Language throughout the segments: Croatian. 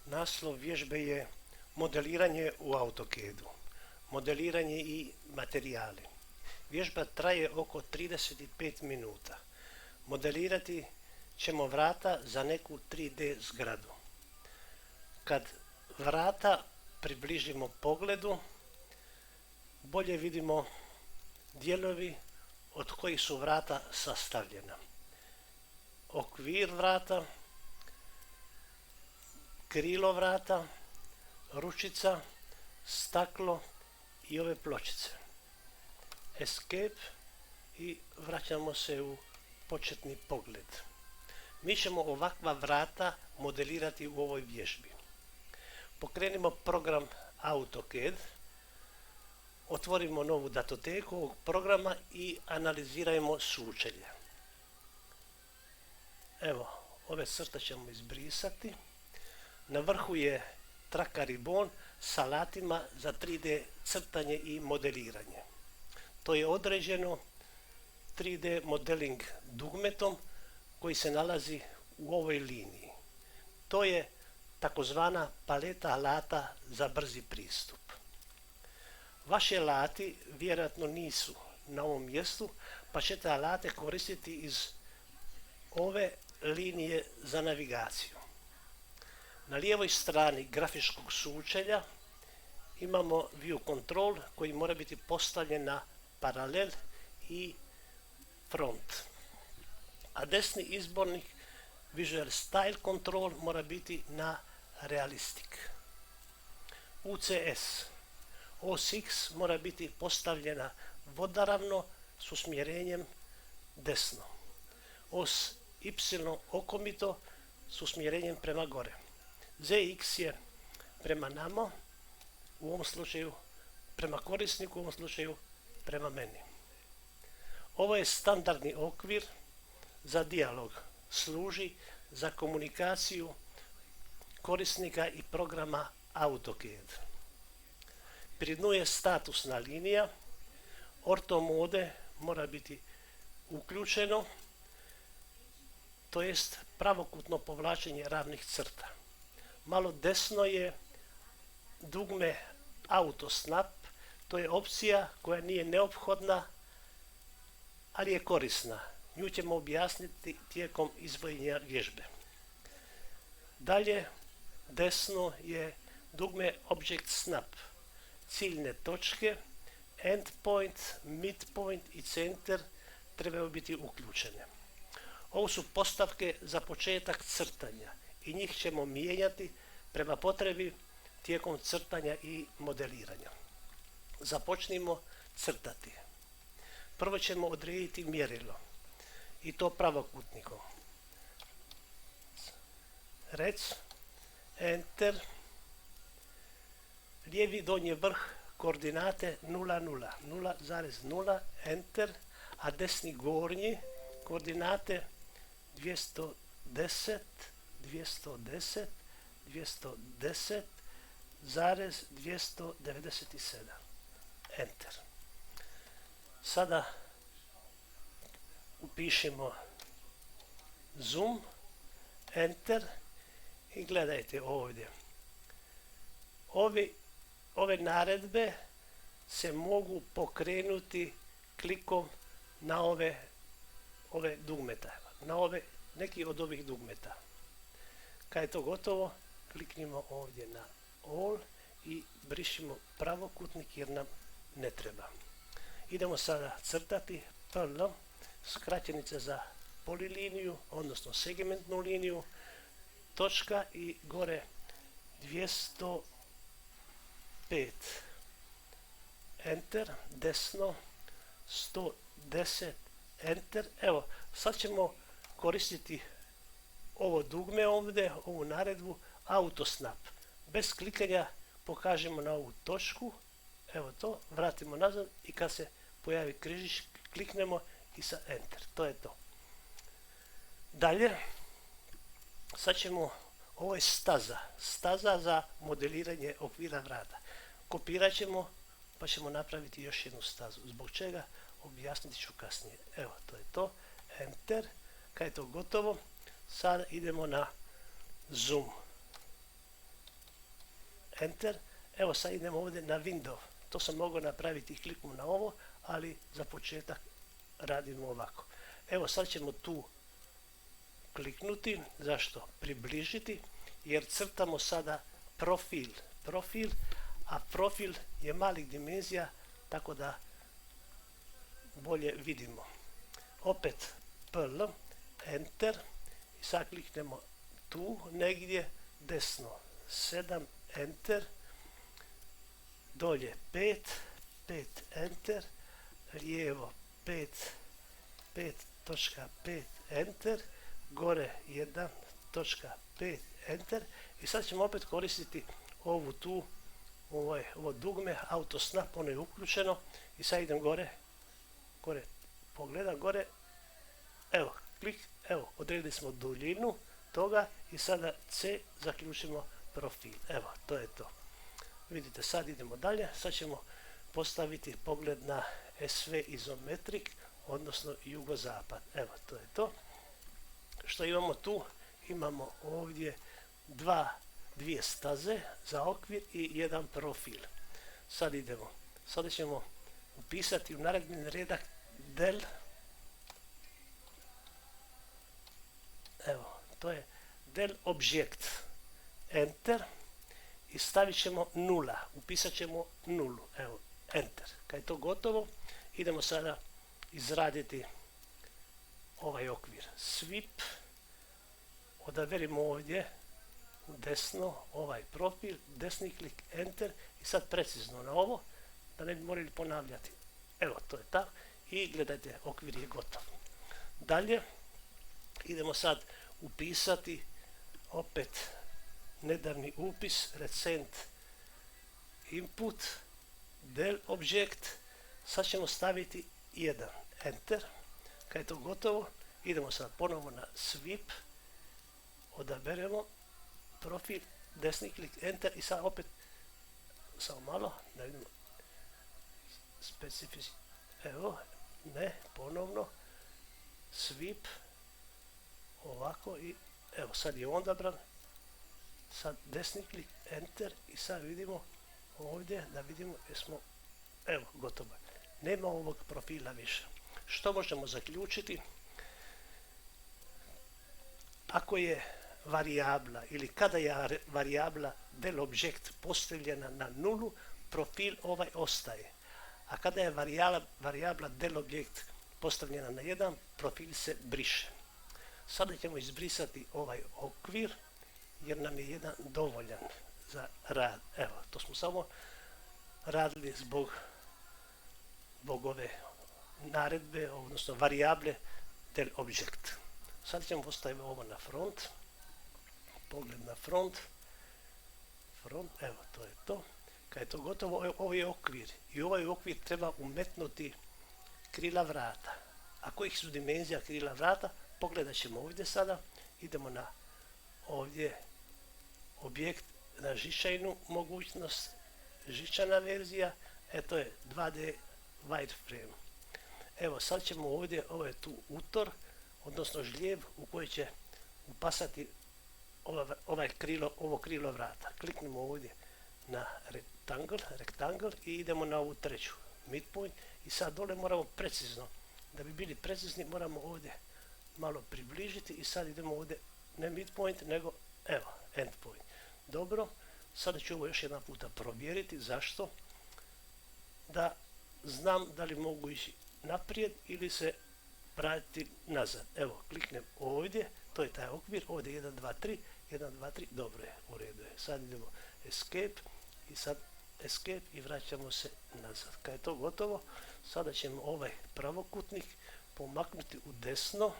Naslov vježbe je modeliranje u AutoCAD-u, modeliranje i materijali. Vježba traje oko 35 minuta. Modelirati ćemo vrata za neku 3D zgradu. Kad vrata približimo pogledu, bolje vidimo dijelovi od kojih su vrata sastavljena. Okvir vrata, krilo vrata, ručica, staklo i ove pločice. Escape i vraćamo se u početni pogled. Mi ćemo ovakva vrata modelirati u ovoj vježbi. Pokrenimo program AutoCAD, otvorimo novu datoteku ovog programa i analizirajmo sučelje. Evo, ove crte ćemo izbrisati. Na vrhu je traka ribon sa alatima za 3D crtanje i modeliranje. To je određeno 3D modeling dugmetom koji se nalazi u ovoj liniji. To je takozvana paleta alata za brzi pristup. Vaši alati vjerojatno nisu na ovom mjestu, pa ćete alate koristiti iz ove linije za navigaciju. Na lijevoj strani grafičkog sučelja imamo view control koji mora biti postavljen na paralel i front. A desni izbornik Visual Style Control mora biti na realistic. UCS Os X mora biti postavljena vodoravno s usmjerenjem desno. Os Y okomito s usmjerenjem prema gore. ZX je prema nama, u ovom slučaju prema korisniku, u ovom slučaju prema meni. Ovo je standardni okvir za dijalog. Služi za komunikaciju korisnika i programa AutoCAD. Pri dnu je statusna linija, orto mode mora biti uključeno, to jest pravokutno povlačenje ravnih crta. Malo desno je dugme Auto Snap, to je opcija koja nije neophodna, ali je korisna. Nju ćemo objasniti tijekom izvojenja vježbe. Dalje desno je dugme Object Snap. Ciljne točke, endpoint, midpoint i center trebaju biti uključene. Ovo su postavke za početak crtanja i njih ćemo mijenjati prema potrebi tijekom crtanja i modeliranja. Započnimo crtati. Prvo ćemo odrediti mjerilo i to pravokutnikom. Rec, enter, lijevi donji vrh koordinate 0,0, 0,0, enter, a desni gornji koordinate 210, 210, 210, 297, enter. Sada upišemo zoom, enter i gledajte ovdje. Ove naredbe se mogu pokrenuti klikom na ove dugmeta, na neki od ovih dugmeta. Kad je to gotovo, kliknimo ovdje na all i brišimo pravokutnik jer nam ne treba. Idemo sada crtati PL, skraćenica za poliliniju, odnosno segmentnu liniju, točka i gore 205, enter, desno 110, enter. Evo, sad ćemo koristiti ovo dugme ovdje, ovu naredbu AutoSnap. Bez klikanja pokažemo na ovu točku, evo to, vratimo nazad i kad se pojavi križić kliknemo i sa enter. To je to. Dalje, sad ćemo, ovo je staza za modeliranje okvira vrata. Kopirat ćemo pa ćemo napraviti još jednu stazu. Zbog čega? Objasniti ću kasnije. Evo, to je to. Enter. Kad je to gotovo, sad idemo na zoom. enter. Evo sad idemo ovdje na window. To sam mogao napraviti i kliknuo na ovo, ali za početak radimo ovako. Evo sad ćemo tu kliknuti. Zašto? Približiti, jer crtamo sada profil, a profil je malih dimenzija, tako da bolje vidimo. Opet pl, enter, i sad kliknemo tu negdje desno 7, enter, dolje 5, enter, lijevo 5.5, enter, gore 1.5, enter, i sad ćemo opet koristiti ovu tu, ovo dugme, auto snap, ono je uključeno, i sad idem gore, pogledam gore, evo, klik, evo, odredili smo duljinu toga i sada C zaključimo profil. Evo, to je to. Vidite, sad idemo dalje, sad ćemo postaviti pogled na SV izometrik, odnosno jugozapad. Evo, to je to. Što imamo tu? Imamo ovdje dvije staze za okvir i jedan profil. Sad idemo. Sada ćemo upisati u naredbeni redak del. Evo, to je del objekt. Enter. I stavit ćemo nula. Upisat ćemo nulu. Evo, enter. Kad je to gotovo, idemo sada izraditi ovaj okvir. Sweep. Odaberimo ovdje u desno ovaj profil, desni klik, enter, i sad precizno na ovo, da ne bi morali ponavljati. Evo, to je tako. I gledajte, okvir je gotov. Dalje idemo sad upisati opet nedavni upis, recent input, del objekt. Sad ćemo staviti 1, enter. Kad je to gotovo, idemo sad ponovo na sweep, odaberemo profil, desni klik, enter, i sad opet samo malo da vidimo specific, evo, ne, ponovno sweep, ovako, i evo, sad je odabran, sad desni klik, enter, i sad vidimo ovdje, da vidimo jesmo, evo, gotovo. Nema ovog profila više. Što možemo zaključiti? Ako je varijabla ili kada je varijabla del objekt postavljena na nulu, profil ovaj ostaje. A kada je varijabla del objekt postavljena na 1, profil se briše. Sada ćemo izbrisati ovaj okvir jer nam je 1 dovoljan za rad. Evo, to smo samo radili zbog ove naredbe, odnosno varijable del objekt. Sad ćemo postaviti ovo na front. Pogled na front, evo, to je to. Kad je to gotovo, ovo je okvir i ovaj okvir treba umetnuti krila vrata. A kojih su dimenzija krila vrata? Pogledat ćemo ovdje sada. Idemo na ovdje objekt, na žičajnu mogućnost, žičana verzija, to je 2D wireframe. Evo, sad ćemo ovdje, ovo je tu utor, odnosno žljev u koji će upasati ovo krilo vrata. Kliknemo ovdje na rectangle i idemo na ovu treću midpoint, i sad dole moramo precizno, da bi bili precizni moramo ovdje malo približiti, i sad idemo ovdje ne midpoint nego evo endpoint. Dobro, sada ću ovo još jedan puta provjeriti. Zašto? Da znam da li mogu ići naprijed ili se vratiti nazad. Evo, kliknem ovdje, to je taj okvir, ovdje 1, 2, 3, 1, 2, 3, dobro je, u redu je. Sad idemo escape i sad escape i vraćamo se nazad. Kad je to gotovo, sada ćemo ovaj pravokutnik pomaknuti u desno,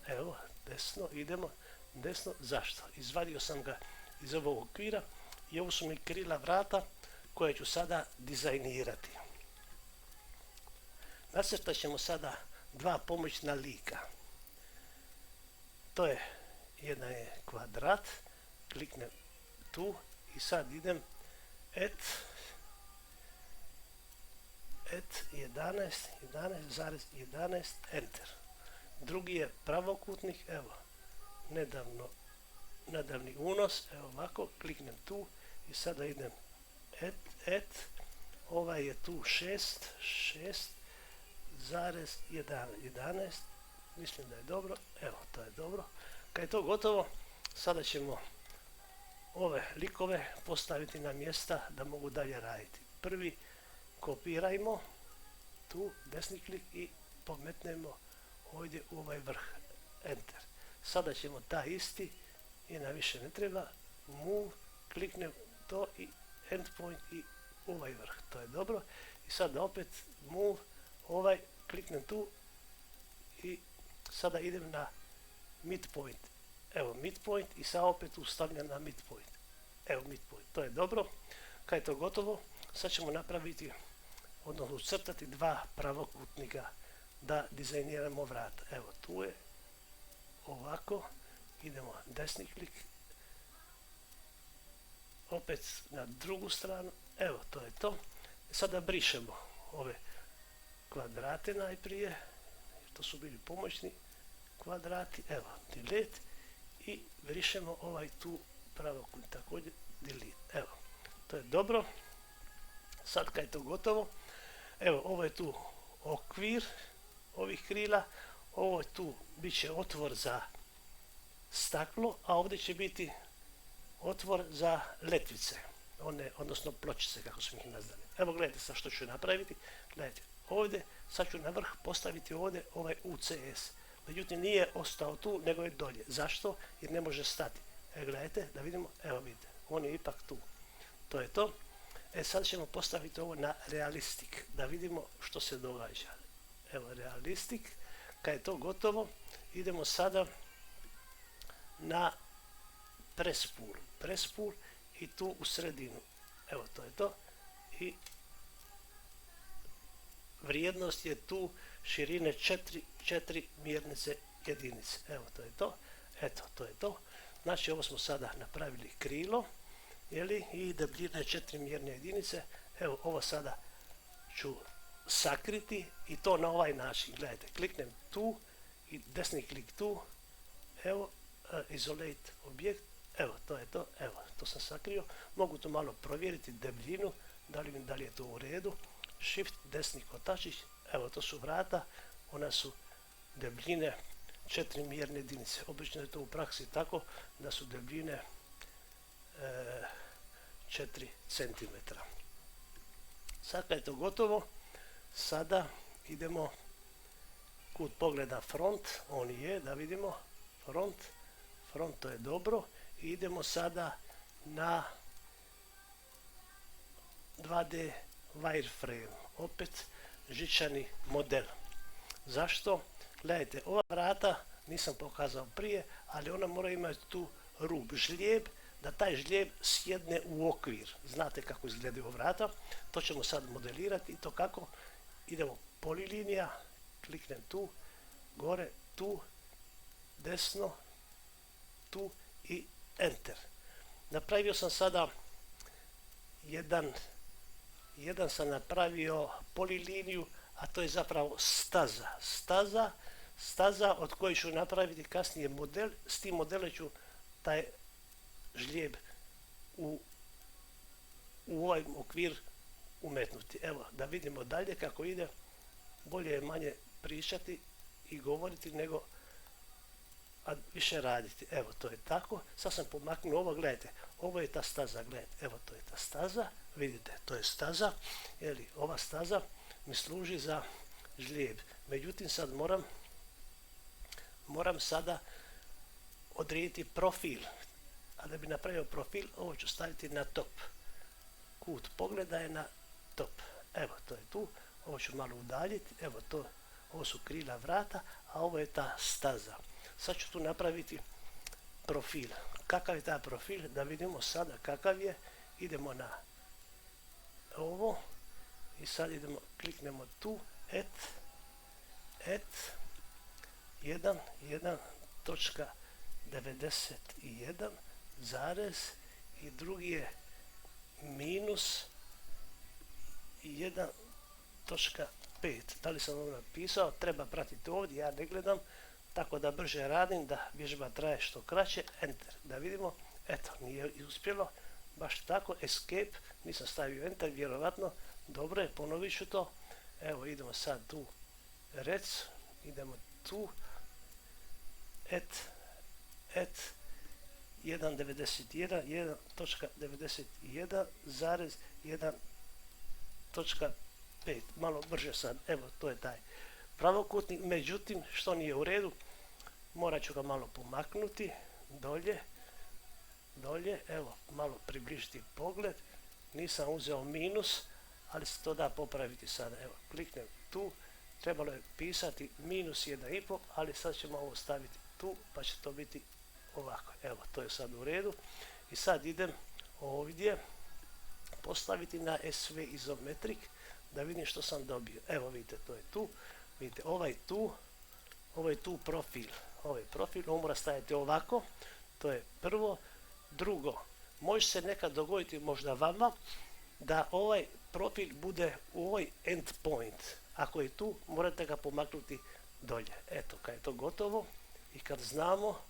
evo, desno, idemo desno. Zašto? Izvadio sam ga iz ovog okvira i ovo su mi krila vrata koje ću sada dizajnirati. Nacrtat ćemo sada dva pomoćna lika. To je, jedna je kvadrat, kliknem tu i sad idem et 11,11, enter. Drugi je pravokutnik, evo, nedavno nadavni unos, evo ovako, kliknem tu i sada idem ovaj je tu 6,11, mislim da je dobro, evo to je dobro. Kad je to gotovo, sada ćemo ove likove postaviti na mjesta da mogu dalje raditi. Prvi kopirajmo, tu desni klik i pometnemo ovdje u ovaj vrh, enter. Sada ćemo taj isti, i na više ne treba, move, kliknem to i endpoint i ovaj vrh, to je dobro. I sada opet move, ovaj, kliknem tu i sada idem na midpoint. Evo midpoint i sad opet ustavljam na midpoint. Evo midpoint, to je dobro. Kad je to gotovo, sad ćemo napraviti, odnosno ucrtati dva pravokutnika da dizajniramo vrata. Evo tu je, ovako, idemo desni klik, opet na drugu stranu, evo to je to. Sada brišemo ove kvadrate najprije, jer to su bili pomoćni kvadrati, evo delete i brišemo ovaj tu pravokut, također delete, evo to je dobro. Sad kad je to gotovo, evo ovo je tu okvir ovih krila, ovo je tu bit će otvor za staklo, a ovdje će biti otvor za letvice, odnosno pločice kako smo ih nazvali. Evo gledajte sad što ću napraviti, gledajte ovdje, sad ću na vrh postaviti ovdje ovaj UCS, međutim nije ostao tu nego je dolje. Zašto? Jer ne može stati. Gledajte da vidimo, evo vidite, on je ipak tu. To je to. Sad ćemo postaviti ovo na realistik, da vidimo što se događa. Evo realistik, kad je to gotovo, idemo sada na prespul i tu u sredinu. Evo to je to. I vrijednost je tu širine 4 mjernice jedinice. Evo to je to. Eto, to je to. Znači ovo smo sada napravili krilo, i debljina je 4 mjerne jedinice. Evo ovo sada ću sakriti i to na ovaj način. Gledajte, kliknem tu i desni klik tu. Evo, isolate objekt. Evo, to je to. Evo, to sam sakrio. Mogu to malo provjeriti debljinu, da li je to u redu. Shift, desni kotačić. Evo, to su vrata. Ona su debljine 4 mjerne jedinice. Obično je to u praksi tako da su debljine 4 cm. Sad kad je to gotovo, sada idemo kod pogleda front, on je, da vidimo, front to je dobro, i idemo sada na 2D wireframe, opet žičani model. Zašto? Gledajte, ova vrata nisam pokazao prije, ali ona mora imati tu rub, žlijeb, da taj žlijeb sjedne u okvir. Znate kako izgledaju vrata, to ćemo sad modelirati. I to kako? Idemo polilinija, kliknem tu, gore, tu, desno, tu i enter. Napravio sam sada jedan sam napravio poliliniju, a to je zapravo staza od koje ću napraviti kasnije model. S tim modelom ću taj žlijeb u ovaj okvir umetnuti. Evo, da vidimo dalje kako ide. Bolje je manje pričati i govoriti nego više raditi. Evo, to je tako. Sad sam pomaknuo ovo, gledajte. Ovo je ta staza, gledajte. Evo, to je ta staza. Vidite, to je staza. Ova staza mi služi za žlijeb. Međutim, sad moram sada odrediti profil. A da bi napravio profil, ovo ću staviti na top. Kut pogleda je na top. Evo, to je tu. Ovo ću malo udaljiti. Evo to, ovo su krila vrata, a ovo je ta staza. Sad ću tu napraviti profil. Kakav je taj profil? Da vidimo sada kakav je. Idemo na ovo i sad idemo, kliknemo tu, et 1.91 zarez i drugi je minus 1.5. Da li sam ovo napisao? Treba pratiti ovdje, ja ne gledam, tako da brže radim, da vježba traje što kraće, enter, da vidimo, eto, nije uspjelo, baš tako, escape, nisam stavio enter, vjerovatno, dobro je, ponovit ću to, evo idemo sad tu, rec, idemo tu, et 1.91, 1.91,1.5, malo brže sad, evo to je taj pravokutnik, međutim što nije u redu, morat ću ga malo pomaknuti, dolje, evo malo približiti pogled, nisam uzeo minus, ali se to da popraviti sada, evo kliknem tu, trebalo je pisati minus 1,5, ali sad ćemo ovo staviti tu, pa će to biti ovako, evo to je sad u redu i sad idem ovdje postaviti na SV izometrik da vidim što sam dobio, evo vidite to je tu, vidite ovaj tu profil, on mora staviti ovako, to je prvo, drugo, može se nekad dogoditi možda vama da ovaj profil bude u ovoj endpoint, ako je tu morate ga pomaknuti dolje, eto kad je to gotovo i kad znamo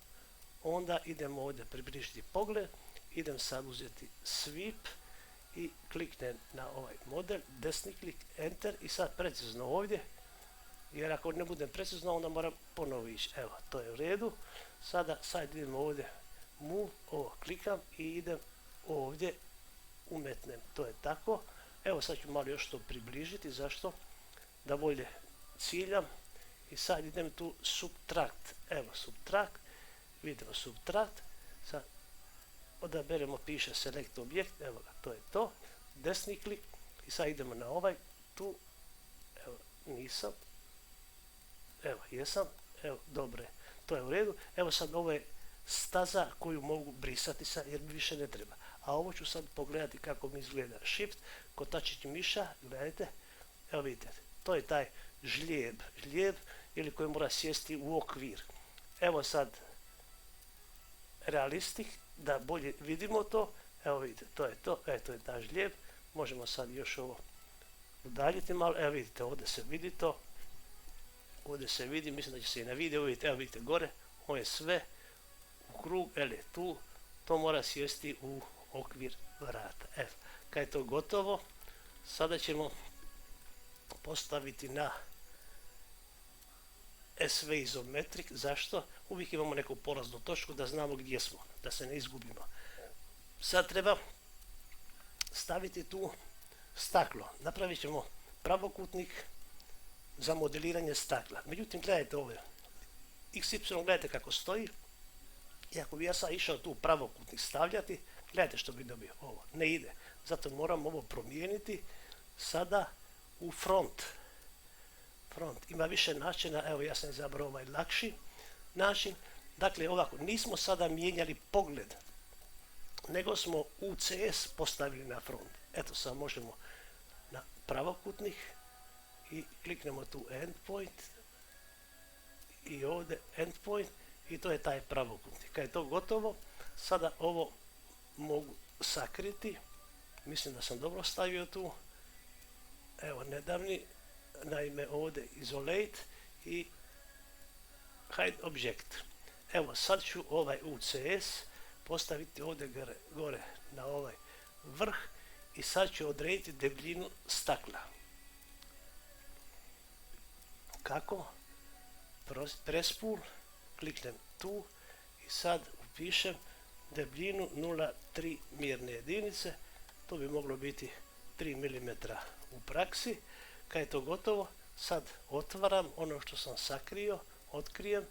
onda idemo ovdje približiti pogled, idem sad uzeti sweep i kliknem na ovaj model, desni klik, enter i sad precizno ovdje, jer ako ne budem precizno onda moram ponovo ići, evo to je u redu, sad idem ovdje move, ovo klikam i idem ovdje umetnem, to je tako, evo sad ću malo još to približiti, zašto? Da bolje ciljam i sad idem tu subtract, evo subtract, vidimo subtract, sad odaberemo, piše select objekt, evo ga, to je to, desni klik i sad idemo na ovaj, tu, evo nisam, evo jesam, evo dobro je, to je u redu, evo sad ovo je staza koju mogu brisati sad jer mi više ne treba, a ovo ću sad pogledati kako mi izgleda, shift, kotačić miša, gledajte, evo vidite, to je taj žlijeb ili koji mora sjesti u okvir, evo sad realistik, da bolje vidimo to, evo vidite, to je to, to je ta žlijeb, možemo sad još ovo udaljiti malo, evo vidite, ovdje se vidi to, ovdje se vidi, mislim da će se i na videu vidjeti, evo vidite gore, ovo je sve u krug, tu, to mora sjesti u okvir vrata, evo, kad je to gotovo, sada ćemo postaviti na SV izometrik, zašto? Uvijek imamo neku polaznu točku da znamo gdje smo, da se ne izgubimo. Sad treba staviti tu staklo, napravit ćemo pravokutnik za modeliranje stakla. Međutim, gledajte ovo, XY gledajte kako stoji, i ako bi ja sad išao tu pravokutnik stavljati, gledajte što bi dobio, ovo ne ide, zato moram ovo promijeniti sada u front. Ima više načina, evo ja sam izabrao ovaj lakši način, dakle ovako, nismo sada mijenjali pogled, nego smo UCS postavili na front. Eto sad možemo na pravokutnik i kliknemo tu endpoint i ovdje endpoint i to je taj pravokutnik. Kad je to gotovo, sada ovo mogu sakriti, mislim da sam dobro stavio tu, evo nedavni, naime ovdje isolate i hide object. Evo sad ću ovaj UCS postaviti ovdje gore na ovaj vrh i sad ću odrediti debljinu stakla. Kako? Prespul, kliknem tu i sad upišem debljinu 0,3 mjerne jedinice, to bi moglo biti 3 mm u praksi. Kad je to gotovo, sad otvaram ono što sam sakrio, otkrijem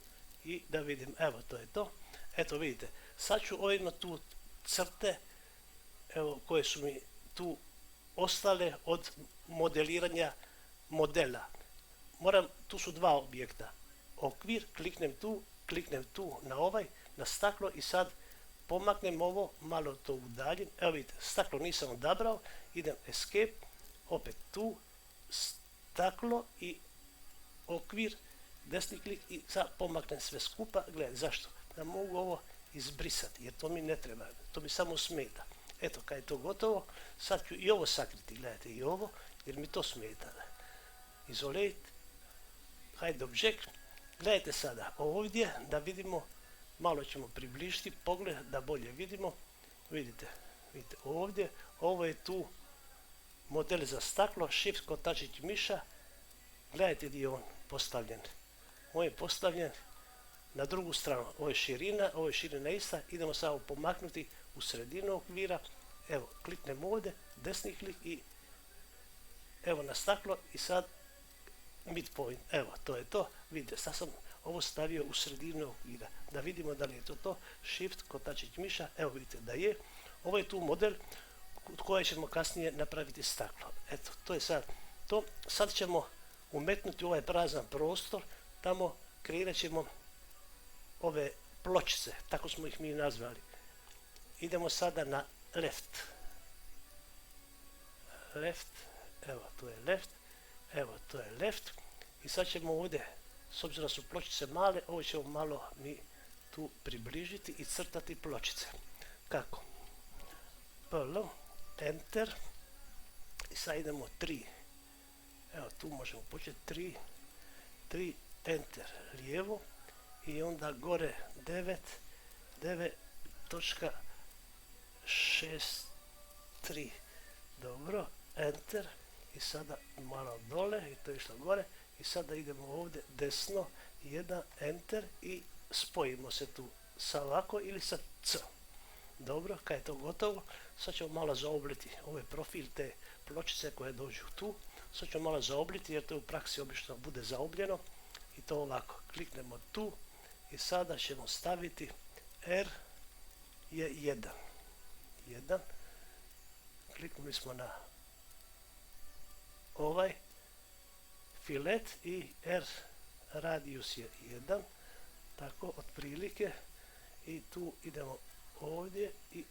i da vidim, evo to je to. Eto vidite, sad ću ovima tu crte, evo koje su mi tu ostale od modeliranja modela. Tu su dva objekta, okvir, kliknem tu na ovaj, na staklo i sad pomaknem ovo, malo to udaljim, evo vidite, staklo nisam odabrao, idem escape, opet tu, staklo i okvir, desni klik i sad pomaknem sve skupa, gledaj, zašto? Da mogu ovo izbrisati, jer to mi ne treba, to mi samo smeta. Eto, kad je to gotovo, sad ću i ovo sakriti, gledajte, i ovo, jer mi to smeta. Isolate, hide object Gledajte sada ovdje da vidimo, malo ćemo približiti pogled da bolje vidimo. Vidite ovdje, ovo je tu model za staklo, Shift kotačić miša. Gledajte gdje je on postavljen. On je postavljen na drugu stranu. Ovo je širina ista. Idemo samo pomaknuti u sredinu okvira. Evo, kliknemo ovdje, desni klik i evo na staklo i sad midpoint. Evo, to je to. Vidite, sad sam ovo stavio u sredinu okvira. Da vidimo da li je to. Shift kotačić miša. Evo vidite da je. Ovo je tu model od koje ćemo kasnije napraviti staklo. Eto, to je sad to. Sad ćemo umetnuti ovaj prazan prostor. Tamo kreirat ćemo ove pločice, tako smo ih mi nazvali. Idemo sada na left. Evo, to je left. Evo, to je left. I sad ćemo ovdje, s obzirom da su pločice male, ovo ćemo malo mi tu približiti i crtati pločice. Kako? Enter. I sad idemo 3. Evo, tu možemo početi 3, enter, lijevo. I onda gore 9.6.3. Dobro, enter. I sada malo dole i to je išlo gore. I sada idemo ovdje desno, 1, enter i spojimo se tu sa ovako ili sa C. Dobro, kad je to gotovo, sad ćemo malo zaobliti ovaj profil te pločice koje dođu tu. Sad ćemo malo zaobliti jer to u praksi obično bude zaobljeno. I to ovako, kliknemo tu i sada ćemo staviti R je 1. Kliknuli smo na ovaj filet i R radius je 1. Tako, otprilike. I tu idemo ovdje i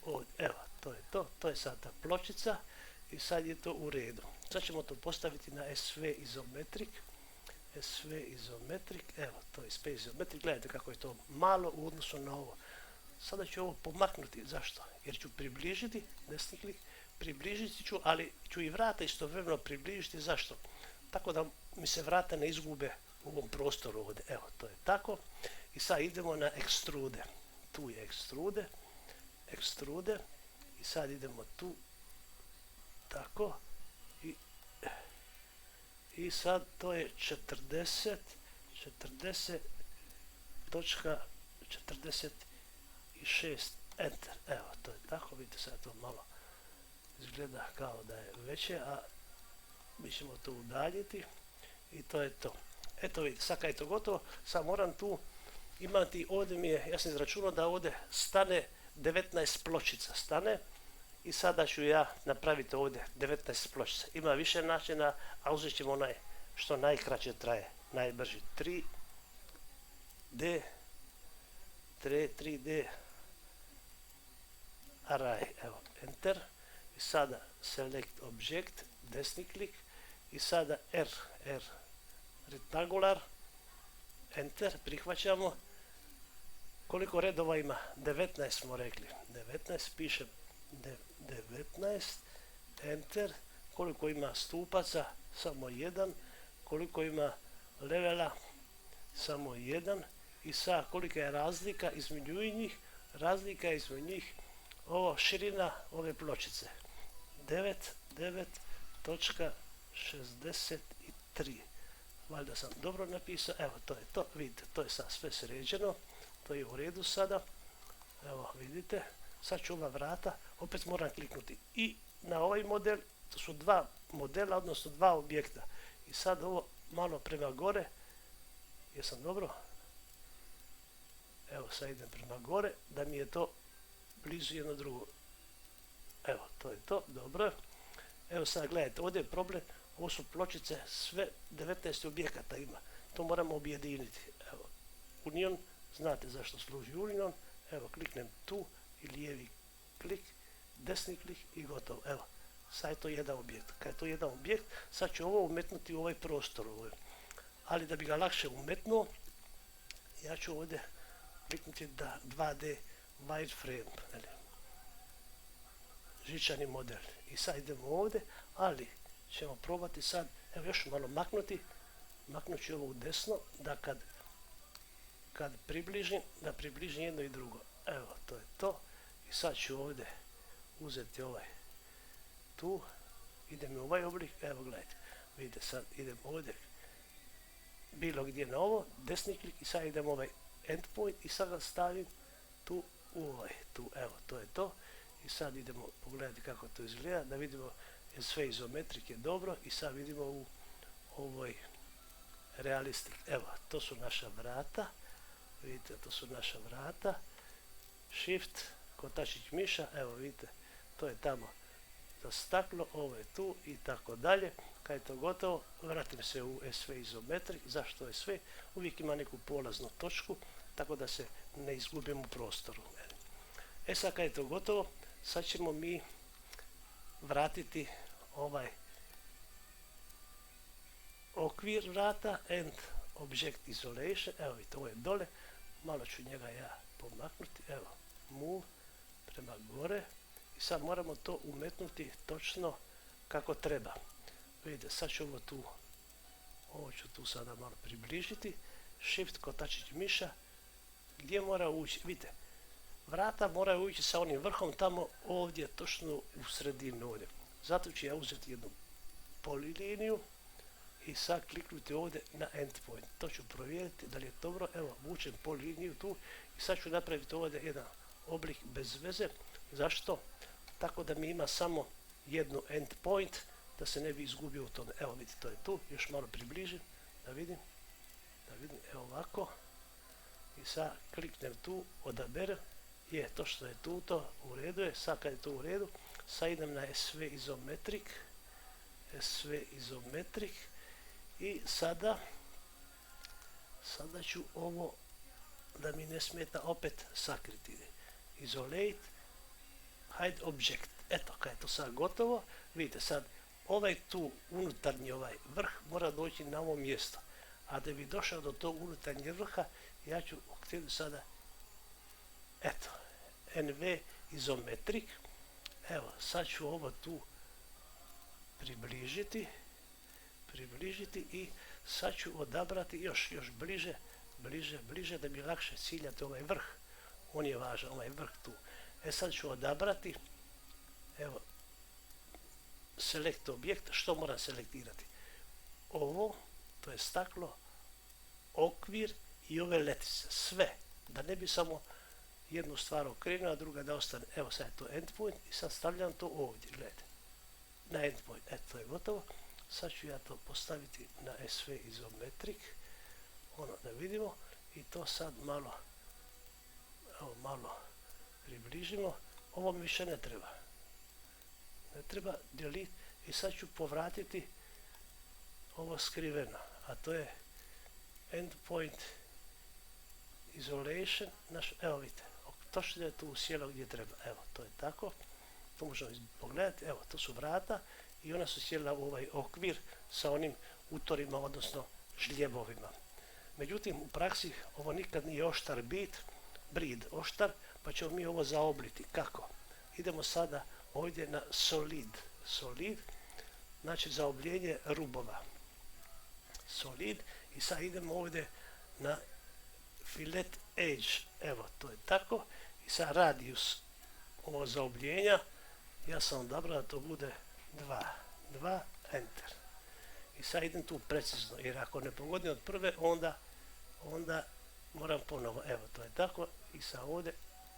ovdje. Evo, to je to. To je sad ta pločica i sad je to u redu. Sad ćemo to postaviti na SV izometrik. Evo, to je SV izometrik. Gledajte kako je to malo u odnosu na ovo. Sada ću ovo pomaknuti. Zašto? Jer ću približiti, desni klik, približiti ću, ali ću i vrata istovremeno približiti. Zašto? Tako da mi se vrata ne izgube u ovom prostoru ovdje. Evo, to je tako. I sad idemo na extrude. Tu je extrude. I sad idemo tu. Tako. I sad to je 40.46 enter. Evo, to je tako. Vidite sad to malo izgleda kao da je veće, a mi ćemo to udaljiti i to je to. Eto vidite, sad kad je to gotovo, sad moram tu imati, ovdje mi je, ja sam izračunao da ovdje stane 19 pločica stane i sada ću ja napraviti ovdje 19 pločica. Ima više načina, a uzet ćemo onaj što najkraće traje, najbrži. 3D array, evo, enter. I sada select object, desni klik i sada R rectangular, enter, prihvaćamo. Koliko redova ima? 19 smo rekli. 19, pišem 19, enter. Koliko ima stupaca? Samo 1. Koliko ima levela? Samo 1. I sad kolika je razlika između njih? Razlika je između njih ovo širina ove pločice. 9.63. Valjda sam dobro napisao. Evo, to je to. Vidite, to je sad sve sređeno. To je u redu sada. Evo, vidite. Sad ću ova vrata. Opet moram kliknuti i na ovaj model. To su dva modela, odnosno dva objekta. I sad ovo malo prema gore. Jesam dobro? Evo, sad idem prema gore. Da mi je to blizu jedno drugo. Evo, to je to. Dobro. Evo sad gledajte, ovdje je problem. Ovo su pločice, sve 19 objekata ima. To moramo objediniti. Evo, Union, znate zašto služi Union. Evo, kliknem tu i lijevi klik, desni klik i gotovo. Evo, sad je to jedan objekt. Kad je to jedan objekt, sad ću ovo umetnuti u ovaj prostor. Ali da bi ga lakše umetnuo, ja ću ovdje kliknuti da 2D wireframe, žičani model. I sad idemo ovdje, ali ćemo probati sad, evo još malo maknuti, maknut ću ovo u desno, da kad približim, da približim jedno i drugo. Evo, to je to. I sad ću ovdje uzeti ovaj tu, idem u ovaj oblik, evo gledajte, vidite sad idem ovdje bilo gdje na ovo, desni klik i sad idem ovaj endpoint i sad ga stavim tu u ovaj, tu, evo, to je to. I sad idemo pogledati kako to izgleda, da vidimo je sve izometrike dobro i sad vidimo u ovoj realistik. Evo, to su naša vrata, vidite, to su naša vrata, shift, kotačić miša, evo vidite, to je tamo za staklo, ovo je tu i tako dalje. Kad je to gotovo, vratim se u SV izometrik. Zašto SV? Uvijek ima neku polaznu točku, tako da se ne izgubim u prostoru. E sad kad je to gotovo, sad ćemo mi vratiti ovaj okvir vrata and object isolation. Evo vidite, ovo je dole, malo ću njega ja pomaknuti, evo, move prema gore i sad moramo to umetnuti točno kako treba. Vidite, sad ću ovo ću tu sada malo približiti, shift kotačić miša, gdje mora ući, vidite, vrata moraju ući sa onim vrhom tamo ovdje, točno u sredinu ovdje. Zato ću ja uzeti jednu poliliniju i sad kliknuti ovdje na endpoint. To ću provjeriti da li je dobro. Evo, vučem poliliniju tu i sad ću napraviti ovdje jedan oblik bez veze. Zašto? Tako da mi ima samo jednu endpoint, da se ne bi izgubio u tome. Evo vidite, to je tu. Još malo približim, da vidim, evo ovako. I sad kliknem tu, odaberem. Je, to što je tu, to u redu je. Sad kad je to u redu, sad idem na SV izometrik i sada ću ovo, da mi ne smeta, opet sakriti. Isolate, hide object. Eto, kad je to sad gotovo, vidite sad, ovaj tu unutarnji ovaj vrh mora doći na ovo mjesto. A da bi došao do tog unutarnjeg vrha, ja ću okrenuti sada, eto, NV izometrik. Evo, sad ću ovo tu približiti i sad ću odabrati još bliže da bi lakše ciljati ovaj vrh. On je važan, ovaj vrh tu. E sad ću odabrati, evo, select objekt. Što moram selektirati? Ovo, to je staklo, okvir i ove letice, sve. Da ne bi samo jednu stvar okrenuo, a druga da ostane. Evo sad je to endpoint i sad stavljam to ovdje, gledajte. Na endpoint, eto, to je gotovo. Sad ću ja to postaviti na SV izometrik, ono da vidimo i to sad malo približimo. Ovo mi više ne treba delete i sad ću povratiti ovo skriveno, a to je endpoint isolation, evo vidite, točno je tu sjelo gdje treba, evo, to je tako, to možemo pogledati, evo, to su vrata i ona su sjela u ovaj okvir sa onim utorima, odnosno žljebovima. Međutim, u praksi ovo nikad nije oštar brid oštar, pa ćemo mi ovo zaobliti. Kako? Idemo sada ovdje na solid, znači zaobljenje rubova. Solid i sad idemo ovdje na fillet edge, evo, to je tako. I sad radius ovo zaobljenja, ja sam odabrao da to bude 2, enter. I sad idem tu precizno, jer ako ne pogodim od prve, onda moram ponovo, evo, to je tako. I sad ovdje,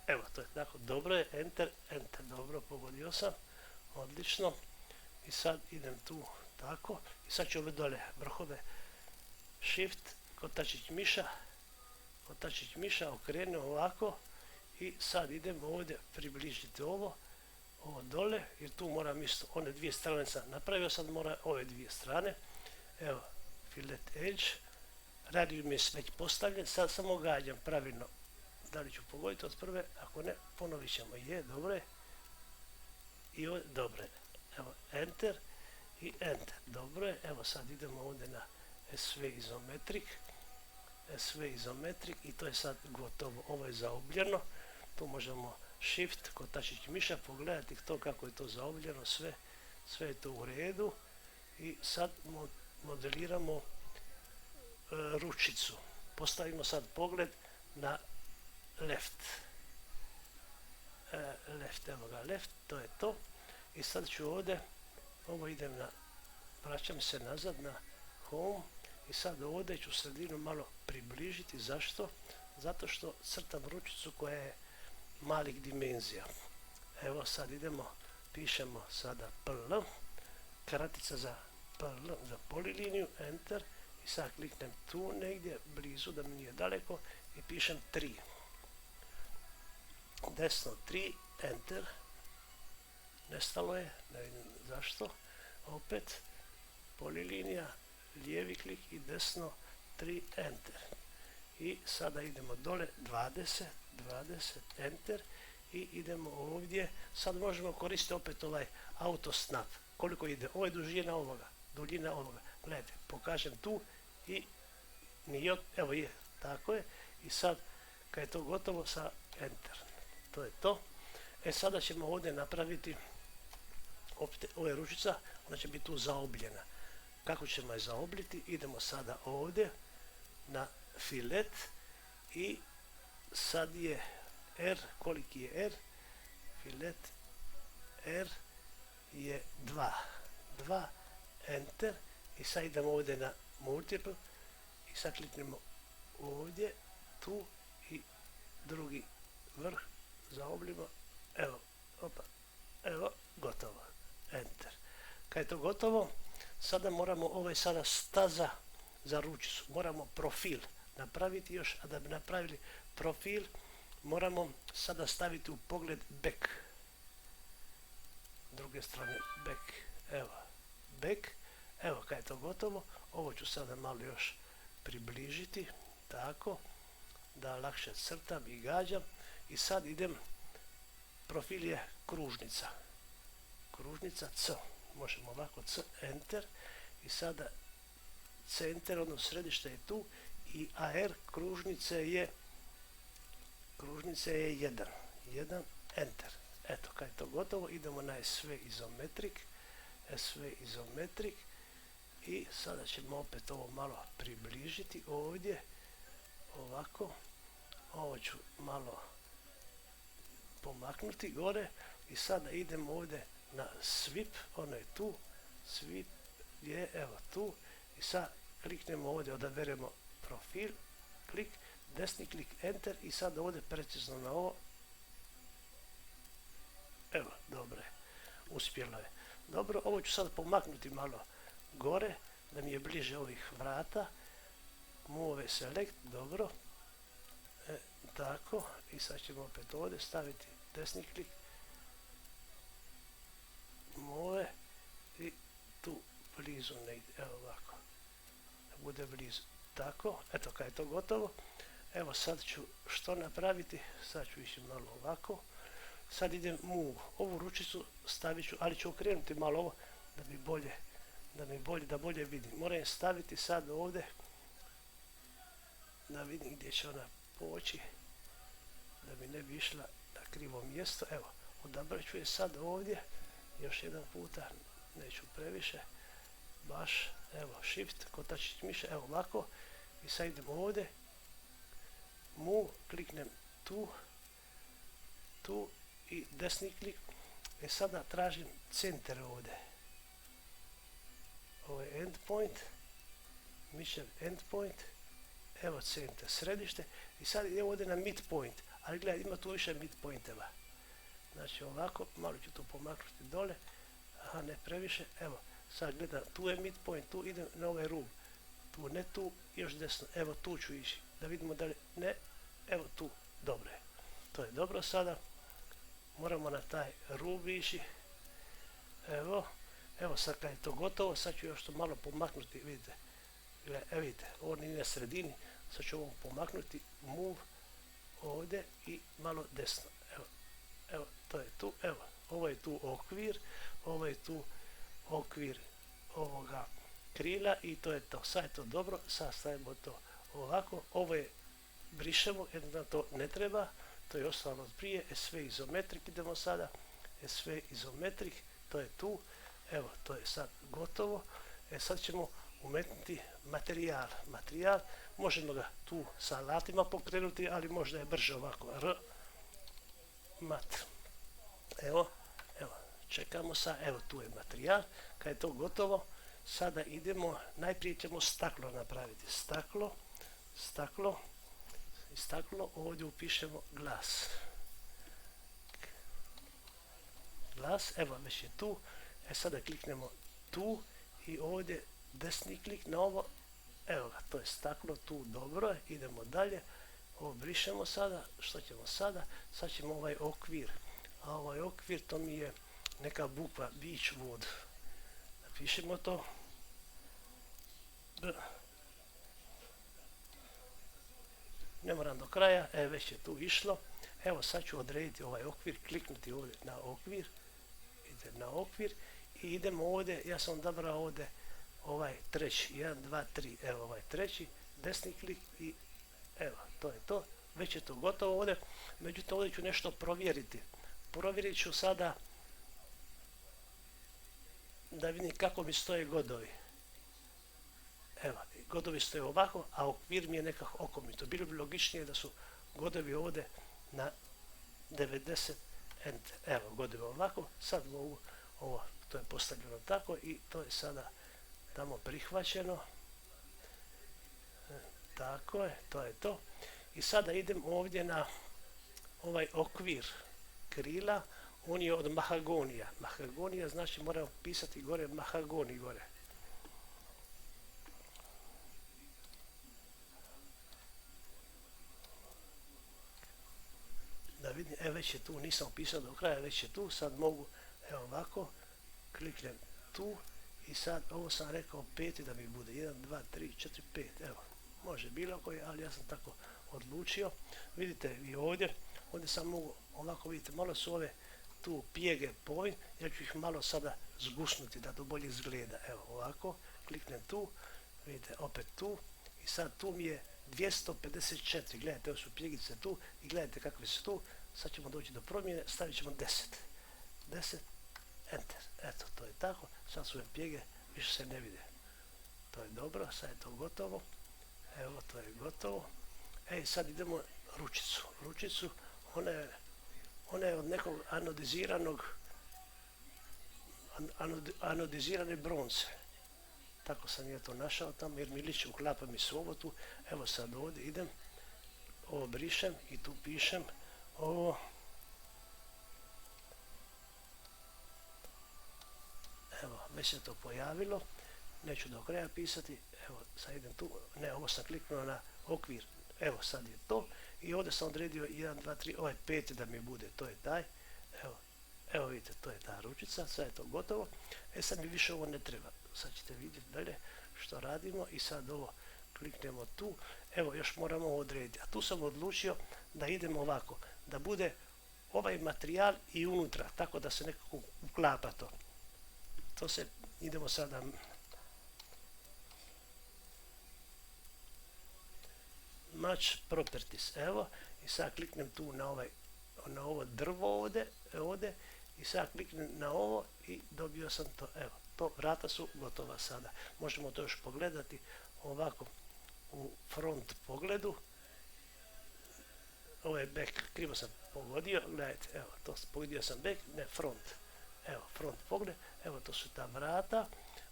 evo, to je tako, dobro je, enter, dobro, pogodio sam, odlično. I sad idem tu tako, i sad ću ove dole vrhove, shift, kotačić miša, okrenuo ovako i sad idem ovdje približiti ovo dole, jer tu moram isto one dvije strane sam napravio, sad mora ove dvije strane. Evo, fillet edge, radius mi je već postavljen, sad samo gađam pravilno da li ću pogoditi od prve, ako ne, ponovit ćemo, je, dobro je, i ovdje, dobro je, evo, enter i enter, dobro je, evo sad idemo ovdje na SV izometrik i to je sad gotovo, ovo je zaobljeno, tu možemo shift, kotačić miša, pogledati to kako je to zaobljeno, sve je to u redu i sad modeliramo ručicu. Postavimo sad pogled na left. Evo ga left, to je to. I sad ću ovdje, ovo idem na, vraćam se nazad na home i sad ovdje ću sredinu malo približiti. Zašto? Zato što crtam ručicu koja je malih dimenzija. Evo sad idemo, pišemo sada PL, kratica za PL, za poliliniju, enter, i sad kliknem tu negdje blizu da mi nije daleko i pišem 3. Desno 3, enter, nestalo je, ne vidim zašto, opet polilinija, lijevi klik i desno 3, enter. I sada idemo dole 20, enter, i idemo ovdje. Sad možemo koristiti opet ovaj autosnap. Koliko ide? Ovo je duljina ovoga. Gledajte, pokažem tu i evo je, tako je. I sad, kad je to gotovo, sa enter. To je to. Sada ćemo ovdje napraviti, opet, ovo je ručica, ona će biti tu zaobljena. Kako ćemo je zaobljiti? Idemo sada ovdje na filet i sad je R, koliki je R? Filet R je 2, enter, i sad idemo ovdje na multiple i sad kliknemo ovdje, tu, i drugi vrh zaobljimo, evo, gotovo, enter. Kad je to gotovo, sada moramo, ovo je sada staza za ručicu, moramo profil napraviti još, a da bi napravili profil moramo sada staviti u pogled back, druge strane back, evo kad je to gotovo, ovo ću sada malo još približiti, tako, da lakše crtam i gađam, i sad idem, profil je kružnica C, možemo ovako C, enter, i sada center, odnosno središte je tu, i AR kružnice je 1, enter. Eto, kad je to gotovo, idemo na SV izometrik, i sada ćemo opet ovo malo približiti ovdje, ovako, ovo ću malo pomaknuti gore, i sada idemo ovdje na sweep, ono je tu, sweep je, evo tu, i sad kliknemo ovdje, odaberemo profil, klik, desni klik, enter, i sad ovdje precizno na ovo, evo, dobro je, uspjelo je. Dobro, ovo ću sad pomaknuti malo gore, da mi je bliže ovih vrata, move select, dobro, tako, i sad ćemo opet ovdje staviti desni klik, move, i tu blizu negdje, evo ovako, da bude blizu, tako, eto kad je to gotovo, evo sad ću što napraviti, sad ću ići malo ovako, sad idem move, ovu ručicu stavit ću, ali ću okrenuti malo ovo, da bolje vidim, moram je staviti sad ovdje, da vidim gdje će ona poći, da mi ne bi išla na krivo mjesto, evo, odabrat ću je sad ovdje, još jedan puta, neću previše, baš, evo, shift, kotačić miša, evo ovako, i sad idem ovdje, move, kliknem tu, i desni klik, i sada tražim center ovdje, ovo je endpoint, mišem endpoint, evo center, središte, i sad idem ovdje na midpoint, ali gledaj, ima tu više midpointeva, znači ovako, malo ću to pomaknuti dole, aha, ne previše, evo, sad gledam, tu je midpoint, tu idem na ovaj rub, tu, ne tu, još desno, evo tu ću ići, da vidimo da li, ne, evo tu, dobro je, to je dobro sada, moramo na taj rub ići, evo sad kad je to gotovo, sad ću još to malo pomaknuti, vidite, vidite, ovo nije na sredini, sad ću ovo pomaknuti, move, ovdje i malo desno, evo, to je tu, evo, ovo je tu okvir, ovo je tu okvir ovoga krila, i to je to, sad je to dobro, sad stavimo to ovako, ovo je brišemo, jer nam to ne treba, to je ostalo od prije, SV izometrik idemo sada, SV izometrik, to je tu, evo, to je sad gotovo, sad ćemo umetnuti materijal, možemo ga tu sa alatima pokrenuti, ali možda je brže ovako, mat. Evo, čekamo evo tu je materijal, kad je to gotovo, sada idemo, najprije ćemo staklo napraviti, staklo, ovdje upišemo glas, evo već je tu, sada kliknemo tu i ovdje desni klik na ovo, evo ga, to je staklo tu, dobro je, idemo dalje, ovo brišemo sada, što ćemo sada, sad ćemo ovaj okvir, a ovaj okvir to mi je neka bukva, Beechwood, napišemo to, ne moram do kraja, već je tu išlo, evo sad ću odrediti ovaj okvir, kliknuti ovdje na okvir, idem na okvir i idemo ovdje, ja sam odabrao ovdje ovaj treći, 1, 2, 3, evo ovaj treći, desni klik i evo, to je to, već je to gotovo ovdje, međutim ovdje ću nešto provjeriti. Provjerit ću sada da vidim kako mi stoje godovi. Evo, godovi stoje ovako, a okvir mi je nekako okomito. Bilo bi logičnije da su godovi ovdje na 90 enter. Evo, godovi ovako, sad mogu ovo, to je postavljeno tako i to je sada tamo prihvaćeno. Tako je, to je to. I sada idem ovdje na ovaj okvir krila, on je od mahagonija. Mahagonija znači moramo pisati gore mahagoni gore. Da vidim, već je tu, nisam pisao do kraja, već je tu, sad mogu, evo ovako, kliknem tu i sad ovo sam rekao 5 da mi bude 1, 2, 3, 4, 5, evo. Može bilo koji, ali ja sam tako odlučio. Vidite i ovdje sam mogu, ovako vidite, malo su ove tu pjege povin, ja ću ih malo sada zgusnuti da to bolje izgleda. Evo ovako, kliknem tu, vidite opet tu i sad tu mi je 254, gledajte, ovo su pjegice tu i gledajte kakve su tu, sad ćemo doći do promjene, stavit ćemo 10, enter, eto, to je tako, sad su ove pjege, više se ne vide. To je dobro, sad je to gotovo. Evo, to je gotovo. Sad idemo ručicu, ona je od nekog anodizirane bronze. Tako sam ja to našao tamo jer mi liči, uklapa mi se ovo tu. Evo sad ovdje idem, ovo brišem i tu pišem ovo. Evo, već se to pojavilo. Neću do kraja pisati, evo sad idem tu, ne, ovo sam kliknuo na okvir, evo sad je to i ovdje sam odredio 1, 2, 3, ovaj 5 da mi bude, to je taj, evo vidite, to je ta ručica, sad je to gotovo, sad mi više ovo ne treba, sad ćete vidjeti dalje što radimo i sad ovo kliknemo tu, evo još moramo ovo odrediti, a tu sam odlučio da idemo ovako, da bude ovaj materijal i unutra, tako da se nekako uklapa to. To se, idemo sada Match Properties, evo, i sad kliknem tu na ovo drvo ovdje i sad kliknem na ovo i dobio sam to, evo, to vrata su gotova sada. Možemo to još pogledati ovako u front pogledu. Ovo je back, krivo sam pogodio, gledajte, evo, to pogodio sam back, ne front. Evo, front pogled, evo to su ta vrata,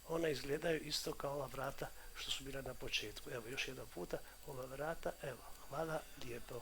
ona izgledaju isto kao ova vrata što su bila na početku. Evo još jedan puta ova vrata, evo, hvala lijepo.